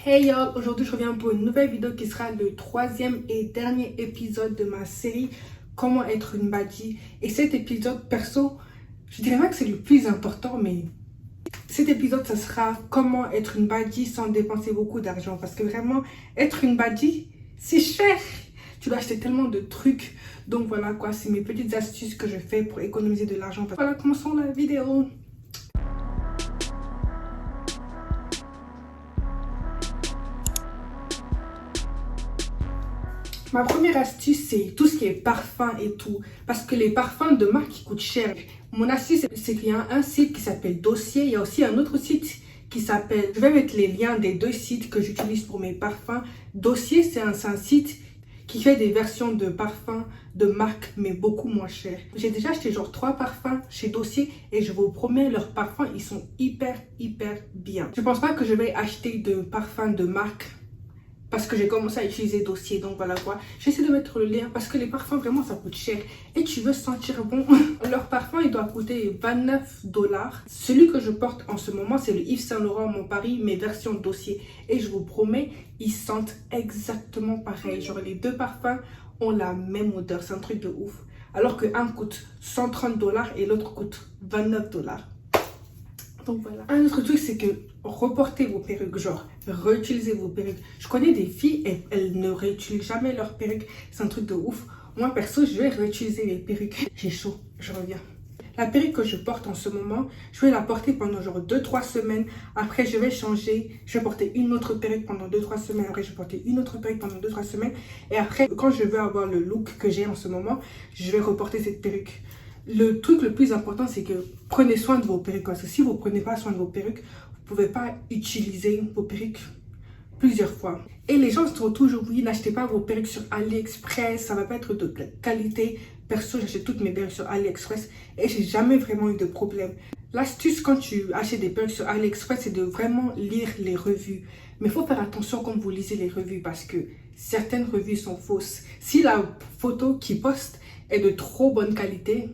Hey y'all, aujourd'hui je reviens pour une nouvelle vidéo qui sera le troisième et dernier épisode de ma série Comment être une baddie. Et cet épisode, perso, je dirais pas que c'est le plus important, mais cet épisode, ça sera comment être une baddie sans dépenser beaucoup d'argent. Parce que vraiment, être une baddie, c'est cher. Tu dois acheter tellement de trucs. Donc voilà quoi, c'est mes petites astuces que je fais pour économiser de l'argent. Voilà, commençons la vidéo. Ma première astuce, c'est tout ce qui est parfum et tout. Parce que les parfums de marque, ils coûtent cher. Mon astuce, c'est qu'il y a un site qui s'appelle Dossier. Il y a aussi un autre site qui s'appelle... Je vais mettre les liens des deux sites que j'utilise pour mes parfums. Dossier, c'est un site qui fait des versions de parfums de marque, mais beaucoup moins cher. J'ai déjà acheté genre 3 parfums chez Dossier et je vous promets, leurs parfums, ils sont hyper bien. Je pense pas que je vais acheter de parfums de marque parce que j'ai commencé à utiliser Dossier, donc voilà quoi. J'essaie de mettre le lien parce que les parfums, vraiment, ça coûte cher. Et tu veux sentir bon. Leur parfum, il doit coûter 29 $. Celui que je porte en ce moment, c'est le Yves Saint Laurent Mon Paris, mais version Dossier. Et je vous promets, ils sentent exactement pareil. Genre, les deux parfums ont la même odeur. C'est un truc de ouf. Alors qu'un coûte 130 $ et l'autre coûte 29 $. Donc voilà. Un autre truc, c'est que reportez vos perruques, genre réutilisez vos perruques. Je connais des filles, elles ne réutilisent jamais leurs perruques. C'est un truc de ouf. Moi, perso, je vais réutiliser mes perruques. J'ai chaud, je reviens. La perruque que je porte en ce moment, je vais la porter pendant genre 2-3 semaines. Après, je vais changer. Je vais porter une autre perruque pendant 2-3 semaines. Après, je vais porter une autre perruque pendant 2-3 semaines. Et après, quand je veux avoir le look que j'ai en ce moment, je vais reporter cette perruque. Le truc le plus important, c'est que prenez soin de vos perruques. Parce que si vous ne prenez pas soin de vos perruques, vous ne pouvez pas utiliser vos perruques plusieurs fois. Et les gens sont toujours, oui, n'achetez pas vos perruques sur AliExpress, ça ne va pas être de qualité. Perso, j'achète toutes mes perruques sur AliExpress et j'ai jamais vraiment eu de problème. L'astuce quand tu achètes des perruques sur AliExpress, c'est de vraiment lire les revues. Mais il faut faire attention quand vous lisez les revues parce que certaines revues sont fausses. Si la photo qu'ils postent est de trop bonne qualité,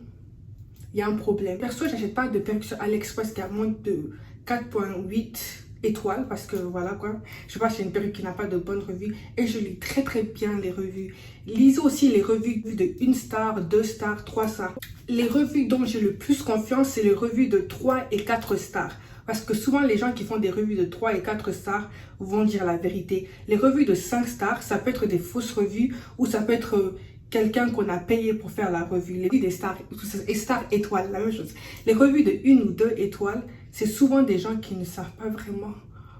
il y a un problème. Perso, j'achète pas de perruques sur AliExpress qui a moins de 4.8 étoiles parce que voilà quoi. Je sais pas, c'est une perruque qui n'a pas de bonnes revues et je lis très bien les revues. Lisez aussi les revues de 1 star, 2 stars, 3 stars. Les revues dont j'ai le plus confiance, c'est les revues de 3 et 4 stars. Parce que souvent, les gens qui font des revues de 3 et 4 stars vont dire la vérité. Les revues de 5 stars, ça peut être des fausses revues ou ça peut être quelqu'un qu'on a payé pour faire la revue. Les revues des stars et stars étoiles, la même chose. Les revues de 1 ou 2 étoiles, c'est souvent des gens qui ne savent pas vraiment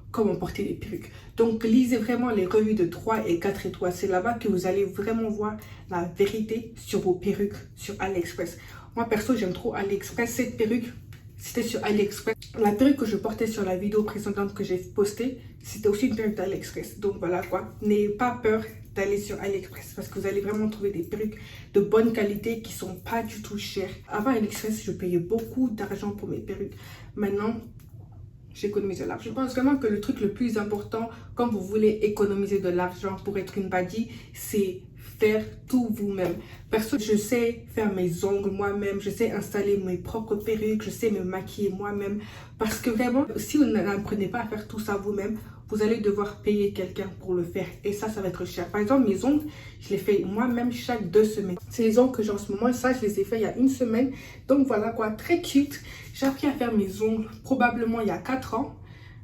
comment porter les perruques. Donc, lisez vraiment les revues de 3 et 4 étoiles. C'est là-bas que vous allez vraiment voir la vérité sur vos perruques sur AliExpress. Moi, perso, j'aime trop AliExpress. Cette perruque, c'était sur AliExpress. La perruque que je portais sur la vidéo précédente que j'ai postée, c'était aussi une perruque d'AliExpress. Donc voilà quoi, n'ayez pas peur d'aller sur AliExpress parce que vous allez vraiment trouver des perruques de bonne qualité qui sont pas du tout chères. Avant AliExpress, je payais beaucoup d'argent pour mes perruques. Maintenant, j'économise de l'argent. Je pense vraiment que le truc le plus important quand vous voulez économiser de l'argent pour être une baddie, c'est faire tout vous-même. Perso, je sais faire mes ongles moi-même, je sais installer mes propres perruques, je sais me maquiller moi-même. Parce que vraiment, si vous n'apprenez pas à faire tout ça vous-même, vous allez devoir payer quelqu'un pour le faire. Et ça va être cher. Par exemple, mes ongles, je les fais moi-même chaque 2 semaines. C'est les ongles que j'ai en ce moment. Ça, je les ai fait il y a 1 semaine. Donc voilà quoi, très cute. J'ai appris à faire mes ongles probablement il y a 4 ans.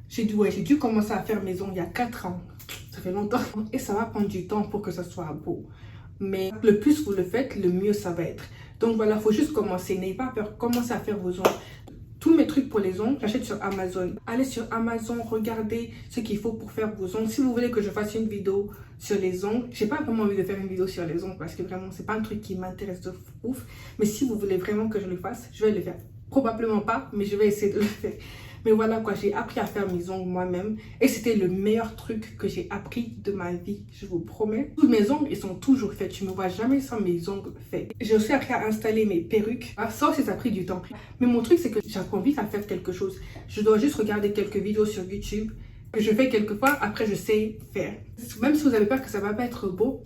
J'ai dû commencer à faire mes ongles il y a 4 ans. Ça fait longtemps. Et ça va prendre du temps pour que ça soit beau. Mais le plus vous le faites, le mieux ça va être. Donc voilà, il faut juste commencer. N'ayez pas peur, commencez à faire vos ongles. Tous mes trucs pour les ongles, j'achète sur Amazon. Allez sur Amazon, regardez ce qu'il faut pour faire vos ongles. Si vous voulez que je fasse une vidéo sur les ongles, j'ai pas vraiment envie de faire une vidéo sur les ongles parce que vraiment, c'est pas un truc qui m'intéresse de ouf. Mais si vous voulez vraiment que je le fasse, je vais le faire. Probablement pas, mais je vais essayer de le faire. Mais voilà quoi, j'ai appris à faire mes ongles moi-même. Et c'était le meilleur truc que j'ai appris de ma vie, je vous promets. Tous mes ongles, ils sont toujours faits. Tu me vois jamais sans mes ongles faits. J'ai aussi appris à installer mes perruques. Ça aussi, ça a pris du temps. Mais mon truc, c'est que j'apprends vite à faire quelque chose. Je dois juste regarder quelques vidéos sur YouTube que je fais quelques fois. Après, je sais faire. Même si vous avez peur que ça va pas être beau,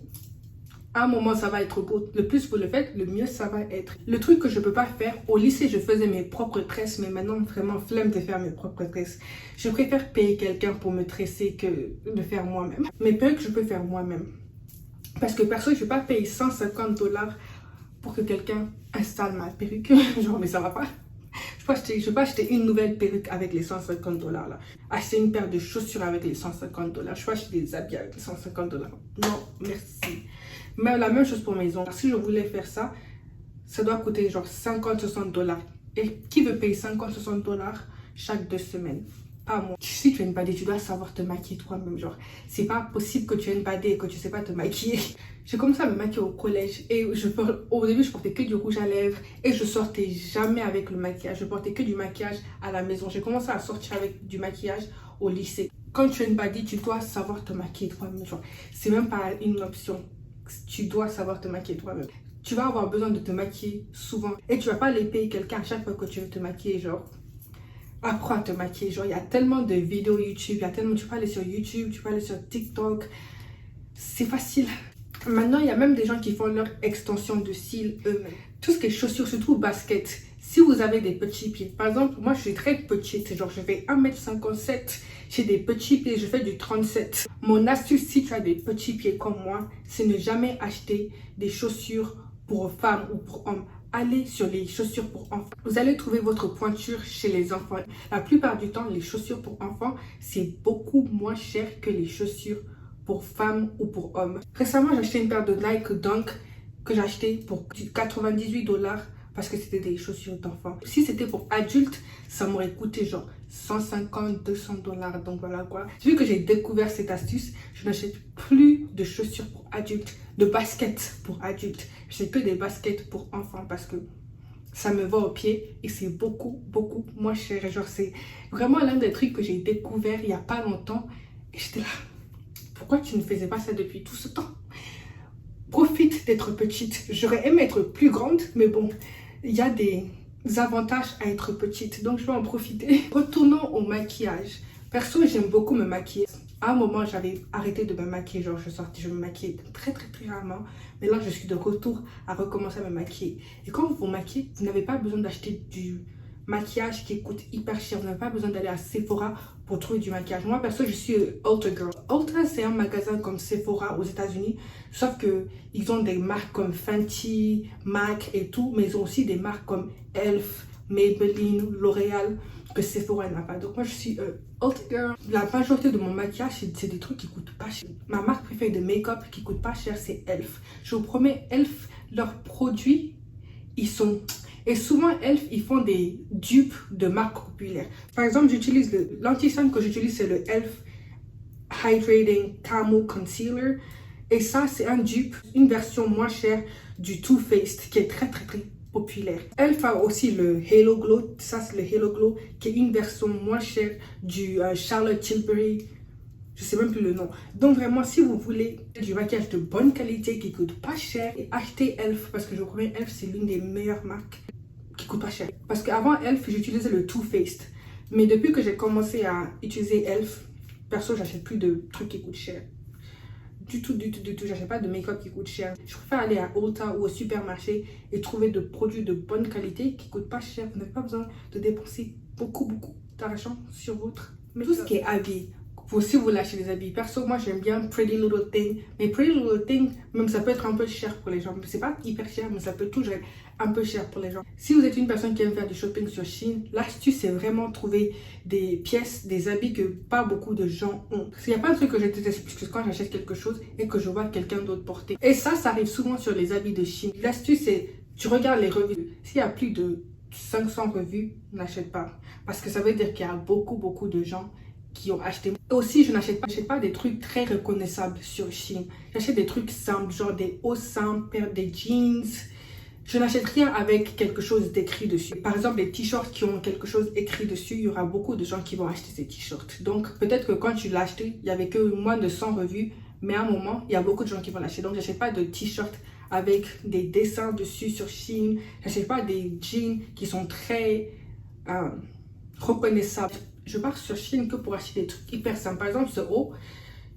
À un moment, ça va être beau. Le plus vous le faites, le mieux ça va être. Le truc que je peux pas faire, au lycée, je faisais mes propres tresses, mais maintenant, vraiment, flemme de faire mes propres tresses. Je préfère payer quelqu'un pour me tresser que de faire moi-même. Mes perruques, je peux faire moi-même. Parce que perso, je vais pas payer 150 $ pour que quelqu'un installe ma perruque. Genre, mais ça va pas. Je vais pas acheter une nouvelle perruque avec les 150 $ là. Acheter une paire de chaussures avec les 150 $. Je vais pas acheter des habits avec les 150 $. Non, merci. Mais la même chose pour mes ongles. Si je voulais faire ça, ça doit coûter genre 50-60 $. Et qui veut payer 50-60 $ chaque 2 semaines? Pas moi. Si tu as une badée, tu dois savoir te maquiller toi-même. Genre, c'est pas possible que tu aies une badée et que tu sais pas te maquiller. J'ai commencé à me maquiller au collège et au début, je portais que du rouge à lèvres et je sortais jamais avec le maquillage. Je portais que du maquillage à la maison. J'ai commencé à sortir avec du maquillage au lycée. Quand tu as une badée, tu dois savoir te maquiller toi-même. Genre, c'est même pas une option. Tu dois savoir te maquiller toi-même. Tu vas avoir besoin de te maquiller souvent et tu vas pas aller payer quelqu'un à chaque fois que tu veux te maquiller. Genre, apprends à te maquiller. Genre, il y a tellement de vidéos YouTube, il y a tellement, tu peux aller sur YouTube, tu peux aller sur TikTok. C'est facile. Maintenant, il y a même des gens qui font leur extension de cils eux-mêmes. Tout ce qui est chaussures, surtout baskets. Si vous avez des petits pieds, par exemple, moi je suis très petite, genre je fais 1m57, j'ai des petits pieds, je fais du 37. Mon astuce, si tu as des petits pieds comme moi, c'est ne jamais acheter des chaussures pour femmes ou pour hommes. Allez sur les chaussures pour enfants. Vous allez trouver votre pointure chez les enfants. La plupart du temps, les chaussures pour enfants, c'est beaucoup moins cher que les chaussures pour femmes ou pour hommes. Récemment, j'ai acheté une paire de Nike Dunk que j'ai acheté pour 98 $ parce que c'était des chaussures d'enfants. Si c'était pour adultes, ça m'aurait coûté genre 150-200 $. Donc voilà quoi. Vu que j'ai découvert cette astuce, je n'achète plus de chaussures pour adultes, de baskets pour adultes. J'achète que des baskets pour enfants parce que ça me va au pied et c'est beaucoup moins cher. Genre c'est vraiment l'un des trucs que j'ai découvert il n'y a pas longtemps et j'étais là. Pourquoi tu ne faisais pas ça depuis tout ce temps? Profite d'être petite. J'aurais aimé être plus grande, mais bon, il y a des avantages à être petite, donc je vais en profiter. Retournons au maquillage. Perso, j'aime beaucoup me maquiller. À un moment, j'avais arrêté de me maquiller, genre je me maquillais très rarement, mais là je suis de retour à recommencer à me maquiller. Et quand vous vous maquillez, vous n'avez pas besoin d'acheter du maquillage qui coûte hyper cher. Vous n'avez pas besoin d'aller à Sephora pour trouver du maquillage. Moi, perso, je suis Ulta Girl. Ulta, c'est un magasin comme Sephora aux États-Unis, sauf que ils ont des marques comme Fenty, MAC et tout, mais ils ont aussi des marques comme Elf, Maybelline, L'Oréal, que Sephora n'a pas. Donc moi, je suis Ulta Girl. La majorité de mon maquillage, c'est des trucs qui coûtent pas cher. Ma marque préférée de make-up qui coûte pas cher, c'est Elf. Je vous promets, Elf, leurs produits, ils sont... Et souvent, Elf, ils font des dupes de marques populaires. Par exemple, j'utilise l'anti-cerne que j'utilise, c'est le Elf Hydrating Camo Concealer. Et ça, c'est un dupe, une version moins chère du Too Faced, qui est très populaire. Elf a aussi le Halo Glow. Ça, c'est le Halo Glow, qui est une version moins chère du Charlotte Tilbury. Je sais même plus le nom. Donc vraiment, si vous voulez du maquillage de bonne qualité qui coûte pas cher, achetez Elf parce que je crois que Elf c'est l'une des meilleures marques qui coûte pas cher. Parce qu'avant Elf, j'utilisais le Too Faced. Mais depuis que j'ai commencé à utiliser Elf, perso, j'achète plus de trucs qui coûtent cher. Du tout. J'achète pas de make-up qui coûte cher. Je préfère aller à Ulta ou au supermarché et trouver des produits de bonne qualité qui coûtent pas cher. Vous n'avez pas besoin de dépenser beaucoup d'argent sur votre make-up. Tout ce qui est habillé. Si vous lâchez les habits. Perso, moi j'aime bien Pretty Little Thing. Mais Pretty Little Thing, même ça peut être un peu cher pour les gens. C'est pas hyper cher, mais ça peut toujours être un peu cher pour les gens. Si vous êtes une personne qui aime faire du shopping sur Shein, l'astuce c'est vraiment trouver des pièces, des habits que pas beaucoup de gens ont. Parce qu'il y a pas de truc que je déteste plus que quand j'achète quelque chose et que je vois quelqu'un d'autre porter. Et ça arrive souvent sur les habits de Shein. L'astuce c'est, tu regardes les revues. S'il y a plus de 500 revues, n'achète pas. Parce que ça veut dire qu'il y a beaucoup de gens qui ont acheté. Aussi, je n'achète pas des trucs très reconnaissables sur Shein. J'achète des trucs simples, genre des hauts simples, des jeans. Je n'achète rien avec quelque chose d'écrit dessus. Par exemple, les t-shirts qui ont quelque chose écrit dessus, il y aura beaucoup de gens qui vont acheter ces t-shirts. Donc, peut-être que quand tu l'as acheté, il n'y avait que moins de 100 revues, mais à un moment, il y a beaucoup de gens qui vont l'acheter. Donc, j'achète pas de t-shirts avec des dessins dessus sur Shein. J'achète pas des jeans qui sont très reconnaissables. Je pars sur Shein que pour acheter des trucs hyper simples. Par exemple, ce haut,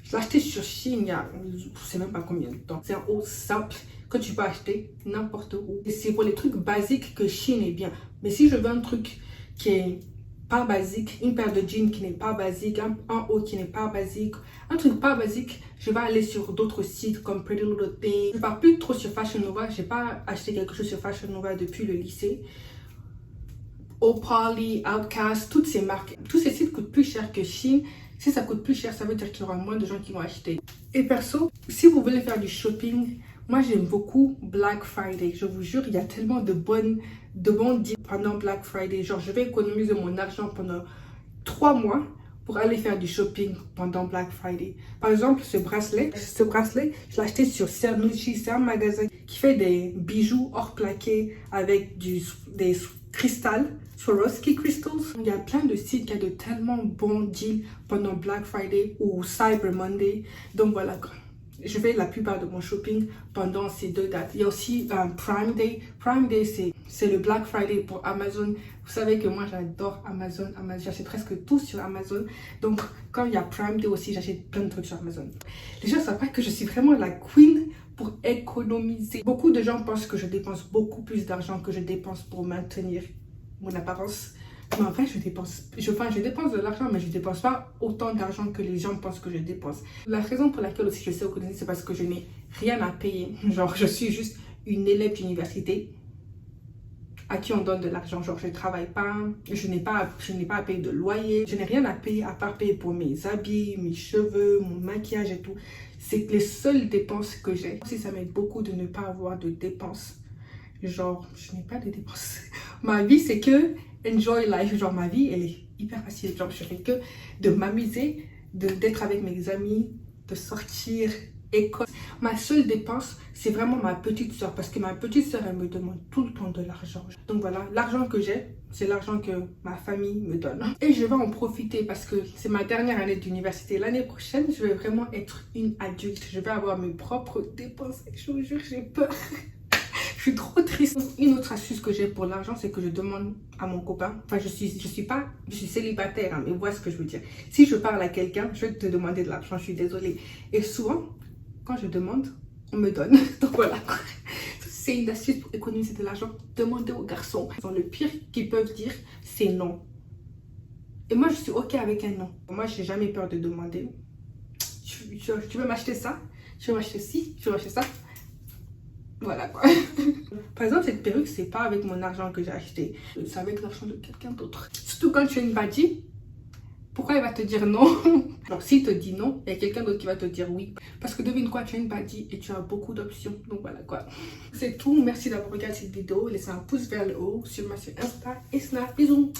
Je l'ai acheté sur Shein il y a, je sais même pas combien de temps. C'est un haut simple que tu peux acheter n'importe où. Et c'est pour les trucs basiques que Shein est bien. Mais si je veux un truc qui est pas basique, une paire de jeans qui n'est pas basique, un haut qui n'est pas basique, un truc pas basique, je vais aller sur d'autres sites comme Pretty Little Thing. Je ne pars plus trop sur Fashion Nova. Je n'ai pas acheté quelque chose sur Fashion Nova depuis le lycée. Opoly, Outcast, toutes ces marques, tous ces sites coûtent plus cher que Shein. Si ça coûte plus cher, ça veut dire qu'il y aura moins de gens qui vont acheter. Et perso, si vous voulez faire du shopping, moi j'aime beaucoup Black Friday. Je vous jure, il y a tellement de bons deals pendant Black Friday. Genre, je vais économiser mon argent pendant 3 mois pour aller faire du shopping pendant Black Friday. Par exemple, ce bracelet, je l'ai acheté sur Cernucci. C'est un magasin qui fait des bijoux hors plaqué avec des cristal, Swarovski Crystals. Il y a plein de sites qui ont de tellement bons deals pendant Black Friday ou Cyber Monday. Donc voilà, je fais la plupart de mon shopping pendant ces 2 dates. Il y a aussi Prime Day. Prime Day, c'est le Black Friday pour Amazon. Vous savez que moi, j'adore Amazon. J'achète presque tout sur Amazon. Donc, quand il y a Prime Day aussi, j'achète plein de trucs sur Amazon. Les gens savent pas que je suis vraiment la queen pour économiser. Beaucoup de gens pensent que je dépense beaucoup plus d'argent que je dépense pour maintenir mon apparence. Mais en fait, je dépense de l'argent, mais je ne dépense pas autant d'argent que les gens pensent que je dépense. La raison pour laquelle aussi je sais économiser, c'est parce que je n'ai rien à payer. Genre, je suis juste une élève d'université à qui on donne de l'argent. Genre, je ne travaille pas, je n'ai pas à payer de loyer. Je n'ai rien à payer à part payer pour mes habits, mes cheveux, mon maquillage et tout. C'est les seules dépenses que j'ai. Aussi, ça m'aide beaucoup de ne pas avoir de dépenses. Genre, je n'ai pas de dépenses. Ma vie, c'est que enjoy life. Genre, ma vie, elle est hyper facile. Genre, je fais que de m'amuser, d'être avec mes amis, de sortir, école. Ma seule dépense, c'est vraiment ma petite soeur. Parce que ma petite soeur, elle me demande tout le temps de l'argent. Donc voilà, l'argent que j'ai, c'est l'argent que ma famille me donne. Et je vais en profiter parce que c'est ma dernière année d'université. L'année prochaine, je vais vraiment être une adulte. Je vais avoir mes propres dépenses. Je vous jure, j'ai peur. Je suis trop triste. Une autre astuce que j'ai pour l'argent, c'est que je demande à mon copain. Enfin, je suis célibataire, hein, mais voilà ce que je veux dire. Si je parle à quelqu'un, je vais te demander de l'argent, je suis désolée. Et souvent, quand je demande, on me donne. Donc voilà. C'est une astuce pour économiser de l'argent. Demandez aux garçons. Le pire qu'ils peuvent dire, c'est non. Et moi, je suis OK avec un non. Moi, je n'ai jamais peur de demander. Tu veux m'acheter ça? Tu veux m'acheter ci? Tu veux m'acheter ça? Voilà quoi. Par exemple, cette perruque, c'est pas avec mon argent que j'ai acheté. C'est avec l'argent de quelqu'un d'autre. Surtout quand tu es une badie, pourquoi il va te dire non? Alors, s'il te dit non, il y a quelqu'un d'autre qui va te dire oui. Parce que devine quoi, tu es une badie et tu as beaucoup d'options. Donc voilà quoi. C'est tout. Merci d'avoir regardé cette vidéo. Laissez un pouce vers le haut sur ma chaîne Insta et Snap. Bisous.